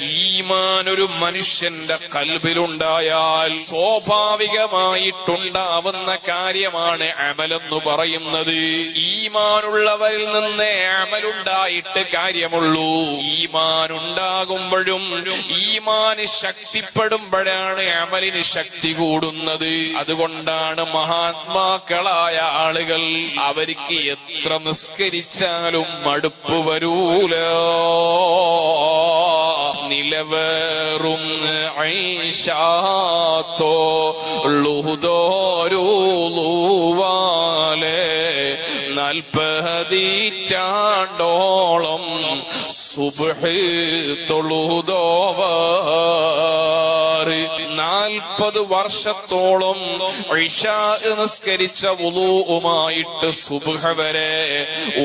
ഈമാൻ ഒരു മനുഷ്യന്റെ കൽബിലുണ്ടായാൽ സ്വാഭാവികമായിട്ടുണ്ടാവുന്ന കാര്യമാണ് അമലെന്ന് പറയുന്നത്. ഈമാനുള്ളവരിൽ നിന്ന് അമലുണ്ടായിട്ട് കാര്യമുള്ളൂ. ഈമാൻ ഉണ്ടാകുമ്പോഴും ഈമാന് ശക്തിപ്പെടുമ്പോഴാണ് അമലിന് ശക്തി കൂടുന്നത്. അതുകൊണ്ടാണ് മഹാത്മാക്കളായ ആളുകൾ അവർക്ക് എത്ര നിസ്കരിച്ചാലും മടുപ്പ് വരൂല. നിലവേറും ഐശാത്തോ ലുഹുദോരൂവാലെ 40 സുബ്ഹ് തൊഴുതോവർ 40 വർഷത്തോളം ഇശാ നിസ്കരിച്ച വുളൂഉമായിട്ട് സുബ്ഹ് വരെ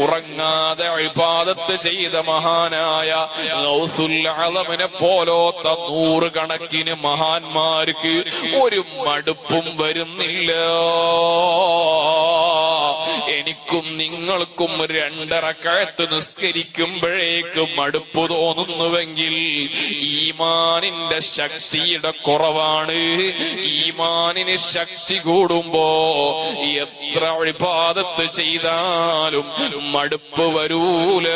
ഉറങ്ങാതെ ഇബാദത്ത് ചെയ്ത മഹാനായ ഗൗസുൽ അളമിനെ പോലോത്ത 100 കണക്കിന് മഹാന്മാർക്ക് ഒരു മടുപ്പും വരുന്നില്ല. എനിക്കും നിങ്ങൾക്കും 2 റക്അത്ത് നിസ്കരിക്കുമ്പോഴേക്കും മടുപ്പ് തോന്നുന്നുവെങ്കിൽ ഈമാനിന്റെ ശക്തിയുടെ കുറവാണ്. ഈമാനിന് ശക്തി കൂടുമ്പോ എത്ര ഇബാദത്ത് ചെയ്താലും മടുപ്പ് വരൂല.